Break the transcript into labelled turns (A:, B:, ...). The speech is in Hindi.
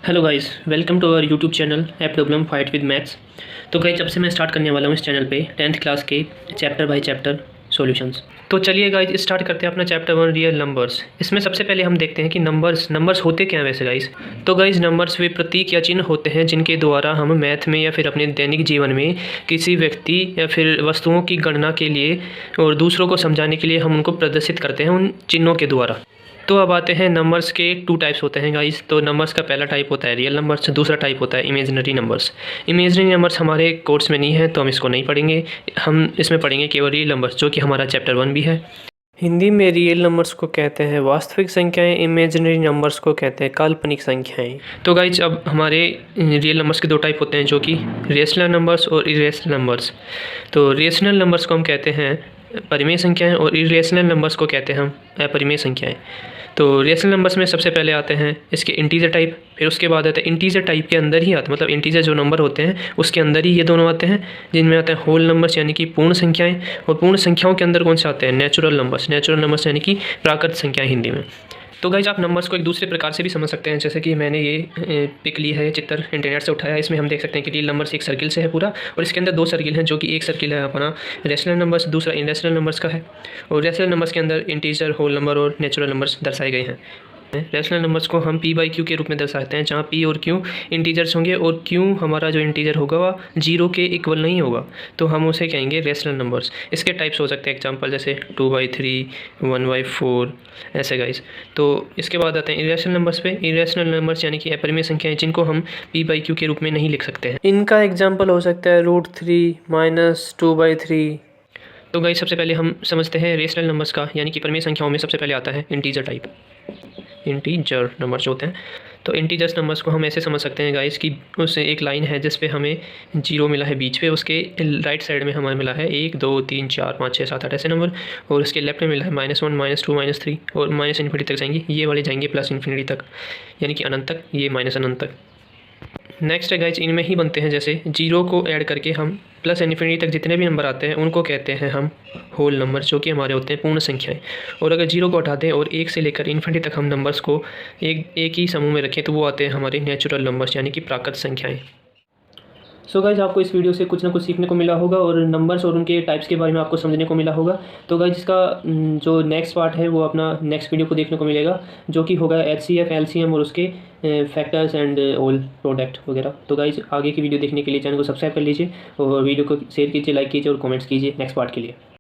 A: Hello guys, welcome to our YouTube channel app problem fight with maths. तो गाइस, जब से मैं स्टार्ट करने वाला हूँ इस चैनल पे 10th क्लास के चैप्टर बाय चैप्टर सॉल्यूशंस। तो चलिए गाइस, स्टार्ट करते हैं अपना चैप्टर 1 रियल नंबर्स। इसमें सबसे पहले हम देखते हैं कि नंबर्स होते क्या हैं वैसे गाइस। तो गाइस, नंबर्स वे प्रतीक या चिन्ह होते हैं जिनके द्वारा हम मैथ में या फिर अपने दैनिक जीवन में किसी व्यक्ति या फिर वस्तुओं की गणना के लिए और दूसरों को समझाने के लिए हम उनको प्रदर्शित करते हैं उन चिन्हों के द्वारा। तो अब आते हैं नंबर्स के 2 टाइप्स होते हैं गाइस। तो नंबर्स का पहला टाइप होता है रियल नंबर्स, दूसरा टाइप होता है इमेजिनरी नंबर्स। इमेजिनरी नंबर्स हमारे कोर्स में नहीं है तो हम इसको नहीं पढ़ेंगे। हम इसमें पढ़ेंगे केवल रियल नंबर्स, जो कि हमारा चैप्टर 1 भी है। हिंदी में रियल नंबर्स को कहते हैं वास्तविक संख्याएं, इमेजिनरी नंबर्स को कहते हैं काल्पनिक संख्याएं। तो गाइज, अब हमारे रियल नंबर्स के 2 टाइप होते हैं, जो कि रेशनल नंबर्स और इरेशनल नंबर्स। तो रेशनल नंबर्स को हम कहते हैं परिमेय संख्याएं और इरेशनल नंबर्स को कहते हैं हम अपरिमेय संख्याएं। तो रेशनल नंबर्स में सबसे पहले आते हैं इसके इंटीजर टाइप, फिर उसके बाद आता है इंटीजर टाइप के अंदर ही आते, मतलब इंटीजर जो नंबर होते हैं उसके अंदर ही ये दोनों आते हैं, जिनमें आते हैं होल नंबर्स यानी कि पूर्ण संख्याएं। और पूर्ण संख्याओं के अंदर कौन से आते हैं? नेचुरल नंबर्स यानी कि प्राकृत संख्याएं हिंदी में। तो गाइज, आप नंबर्स को एक दूसरे प्रकार से भी समझ सकते हैं, जैसे कि मैंने ये पिक ली है, चित्र इंटरनेट से उठाया है। इसमें हम देख सकते हैं कि रियल नंबर्स एक सर्किल से है पूरा, और इसके अंदर 2 सर्किल हैं, जो कि एक सर्किल है अपना रेशनल नंबर्स, दूसरा इरेशनल नंबर्स का है। और रेशनल नंबर्स के अंदर इंटीजर, होल नंबर और नेचुरल नंबर्स दर्शाए गए हैं। रेशनल नंबर्स को हम p बाई क्यू के रूप में दर्शाते हैं, जहाँ p और q इंटीजर्स होंगे और q हमारा जो इंटीजर होगा वह 0 के इक्वल नहीं होगा, तो हम उसे कहेंगे रेशनल नंबर्स। इसके टाइप्स हो सकते हैं एग्जांपल जैसे 2/3, 1/4 ऐसे गाइस। तो इसके बाद आते हैं इरेशनल नंबर्स पे। इरेशनल नंबर्स यानी कि अपरिमेय संख्याएं, जिनको हम p बाई क्यू के रूप में नहीं लिख सकते हैं। इनका एग्जाम्पल हो सकता है √3 - 2/3। तो गाइस, सबसे पहले हम समझते हैं रेशनल नंबर्स का, यानी कि परिमेय संख्याओं में सबसे पहले आता है इंटीजर टाइप, इंटीजर नंबर्स होते हैं। तो इंटीजर्स नंबर्स को हम ऐसे समझ सकते हैं गाइस कि उस एक लाइन है जिस पे हमें 0 मिला है बीच पे, उसके राइट साइड में हमें मिला है 1 2 3 4 5 6 7 8 ऐसे नंबर, और उसके लेफ्ट में मिला है -1 -2 -3 और माइनस इन्फिनिटी तक जाएंगे। ये वाले जाएंगे प्लस इन्फिनिटी तक, यानी कि अनंत तक, ये माइनस अनंत तक। नेक्स्ट है गाइज, इनमें ही बनते हैं, जैसे 0 को ऐड करके हम प्लस इन्फिनिटी तक जितने भी नंबर आते हैं उनको कहते हैं हम होल नंबर, जो कि हमारे होते हैं पूर्ण संख्याएं। और अगर 0 को हटा दें और 1 से लेकर इन्फिनिटी तक हम नंबर्स को एक ही समूह में रखें, तो वो आते हैं हमारे नेचुरल नंबर्स, यानी कि प्राकृत संख्याएं। सो गाइज, आपको इस वीडियो से कुछ ना कुछ सीखने को मिला होगा और नंबर्स और उनके टाइप्स के बारे में आपको समझने को मिला होगा। तो गाइज, इसका जो नेक्स्ट पार्ट है वो अपना नेक्स्ट वीडियो को देखने को मिलेगा, जो कि होगा HCF, LCM और उसके फैक्टर्स एंड ऑल प्रोडक्ट वगैरह। तो गाइज, आगे की वीडियो देखने के लिए चैनल को सब्सक्राइब कर लीजिए और वीडियो को शेयर कीजिए, लाइक कीजिए और कमेंट्स कीजिए नेक्स्ट पार्ट के लिए।